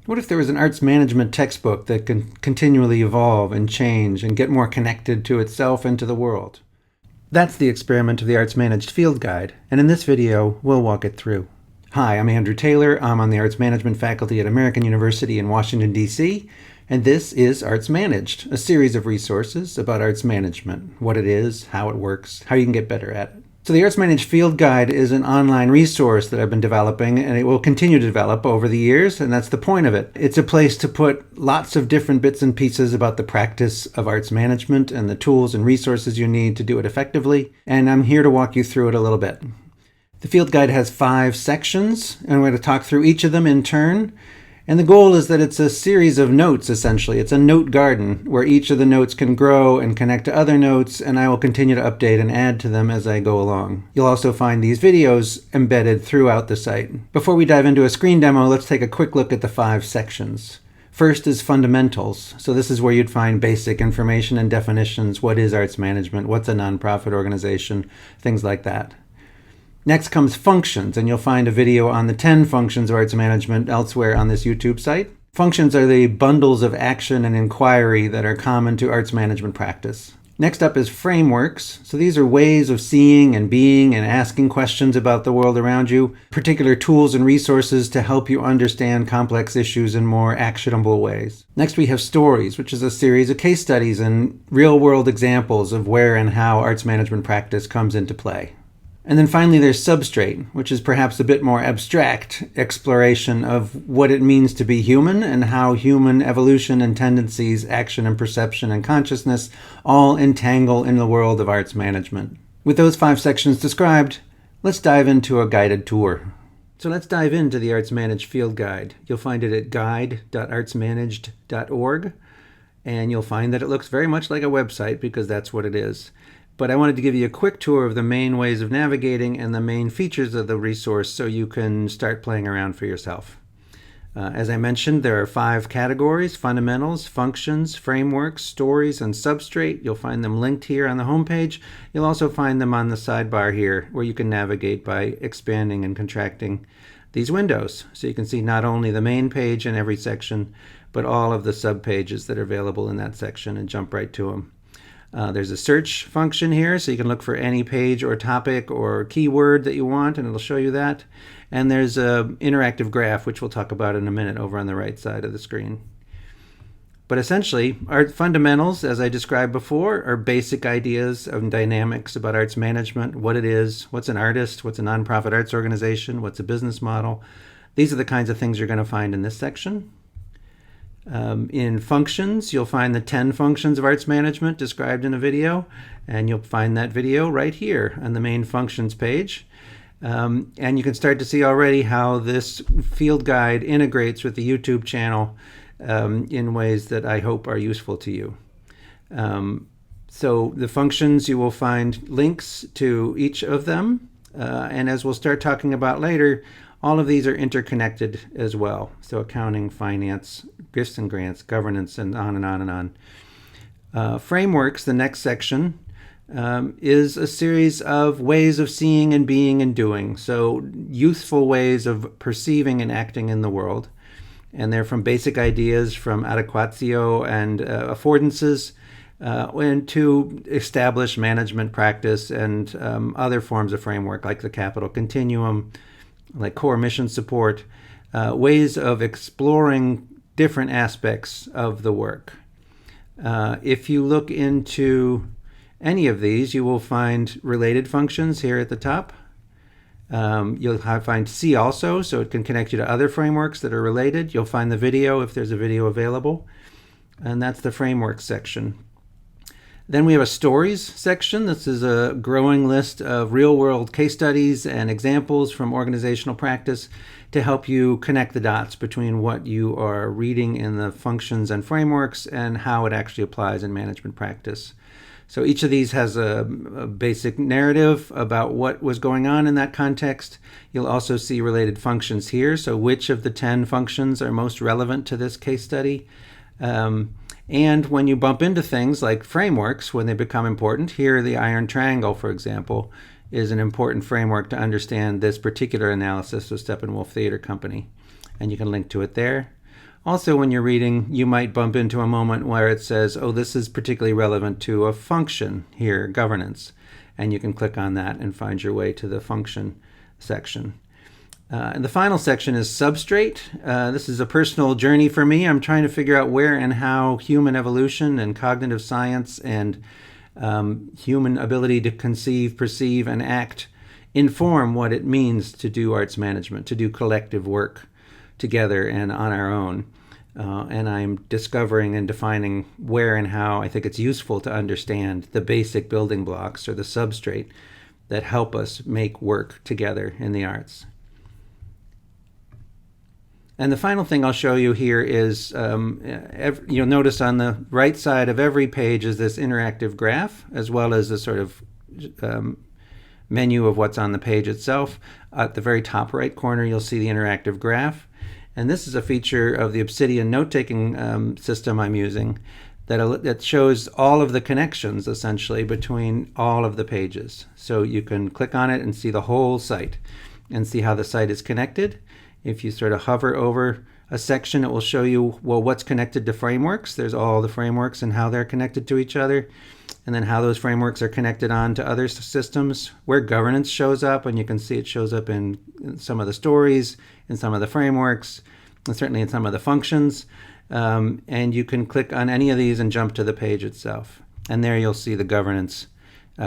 What if there was an arts management textbook that can continually evolve and change and get more connected to itself and to the world? That's the experiment of the ArtsManaged Field Guide, and in this video, we'll walk it through. Hi, I'm Andrew Taylor. I'm on the Arts Management faculty at American University in Washington, D.C., and this is Arts Managed, a series of resources about arts management, what it is, how it works, how you can get better at it. So the ArtsManaged Field Guide is an online resource that I've been developing, and it will continue to develop over the years, and that's the point of it. It's a place to put lots of different bits and pieces about the practice of arts management and the tools and resources you need to do it effectively, and I'm here to walk you through it a little bit. The Field Guide has 5 sections, and we're going to talk through each of them in turn. And the goal is that it's a series of notes, essentially. It's a note garden where each of the notes can grow and connect to other notes, and I will continue to update and add to them as I go along. You'll also find these videos embedded throughout the site. Before we dive into a screen demo, let's take a quick look at the 5 sections. First is fundamentals. So this is where you'd find basic information and definitions. What is arts management? What's a nonprofit organization? Things like that. Next comes functions, and you'll find a video on the 10 functions of arts management elsewhere on this YouTube site. Functions are the bundles of action and inquiry that are common to arts management practice. Next up is frameworks. So these are ways of seeing and being and asking questions about the world around you, particular tools and resources to help you understand complex issues in more actionable ways. Next we have stories, which is a series of case studies and real-world examples of where and how arts management practice comes into play. And then finally there's substrate, which is perhaps a bit more abstract exploration of what it means to be human and how human evolution and tendencies, action and perception and consciousness all entangle in the world of arts management. With those 5 sections described, let's dive into a guided tour. So let's dive into the Arts Managed Field Guide. You'll find it at guide.artsmanaged.org, and you'll find that it looks very much like a website because that's what it is. But I wanted to give you a quick tour of the main ways of navigating and the main features of the resource so you can start playing around for yourself. As I mentioned, there are 5 categories: fundamentals, functions, frameworks, stories, and substrate. You'll find them linked here on the homepage. You'll also find them on the sidebar here where you can navigate by expanding and contracting these windows. So you can see not only the main page in every section, but all of the subpages that are available in that section and jump right to them. There's a search function here, so you can look for any page or topic or keyword that you want, and it'll show you that. And there's an interactive graph, which we'll talk about in a minute, over on the right side of the screen. But essentially, art fundamentals, as I described before, are basic ideas of dynamics about arts management, what it is, what's an artist, what's a nonprofit arts organization, what's a business model. These are the kinds of things you're going to find in this section. In functions, you'll find the 10 functions of arts management described in a video, and you'll find that video right here on the main functions page. And you can start to see already how this field guide integrates with the YouTube channel in ways that I hope are useful to you. So the functions, you will find links to each of them, and as we'll start talking about later, all of these are interconnected as well. So accounting, finance, gifts and grants, governance, and on and on and on. Frameworks, the next section, is a series of ways of seeing and being and doing. So useful ways of perceiving and acting in the world. And they're from basic ideas from adequatio and affordances, and to establish management practice and other forms of framework like the capital continuum, like core mission support, ways of exploring different aspects of the work. If you look into any of these, you will find related functions here at the top. You'll find See Also, so it can connect you to other frameworks that are related. You'll find the video if there's a video available, and that's the framework section. Then we have a stories section. This is a growing list of real-world case studies and examples from organizational practice to help you connect the dots between what you are reading in the functions and frameworks and how it actually applies in management practice. So each of these has a basic narrative about what was going on in that context. You'll also see related functions here. So which of the 10 functions are most relevant to this case study? And when you bump into things like frameworks, when they become important, here the iron triangle, for example, is an important framework to understand this particular analysis of Steppenwolf Theater Company. And you can link to it there. Also, when you're reading, you might bump into a moment where it says, oh, this is particularly relevant to a function here, governance. And you can click on that and find your way to the function section. And the final section is substrate. This is a personal journey for me. I'm trying to figure out where and how human evolution and cognitive science and human ability to conceive, perceive, and act inform what it means to do arts management, to do collective work together and on our own. And I'm discovering and defining where and how I think it's useful to understand the basic building blocks or the substrate that help us make work together in the arts. And the final thing I'll show you here is, you'll notice on the right side of every page is this interactive graph, as well as a sort of menu of what's on the page itself. At the very top right corner, you'll see the interactive graph. And this is a feature of the Obsidian note-taking system I'm using that shows all of the connections, essentially, between all of the pages. So you can click on it and see the whole site and see how the site is connected. If you sort of hover over a section, it will show you, well, what's connected to frameworks. There's all the frameworks and how they're connected to each other, and then how those frameworks are connected on to other systems, where governance shows up, and you can see it shows up in some of the stories, in some of the frameworks, and certainly in some of the functions. And you can click on any of these and jump to the page itself. And there you'll see the governance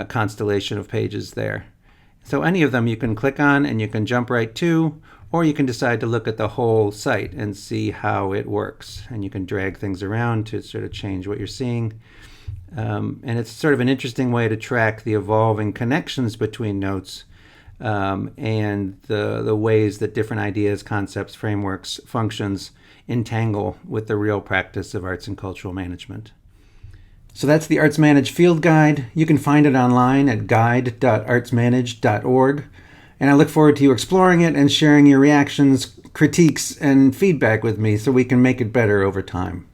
constellation of pages there. So any of them you can click on and you can jump right to, or you can decide to look at the whole site and see how it works. And you can drag things around to sort of change what you're seeing. And it's sort of an interesting way to track the evolving connections between notes and the ways that different ideas, concepts, frameworks, functions entangle with the real practice of arts and cultural management. So that's the ArtsManaged Field Guide. You can find it online at guide.artsmanaged.org. And I look forward to you exploring it and sharing your reactions, critiques, and feedback with me so we can make it better over time.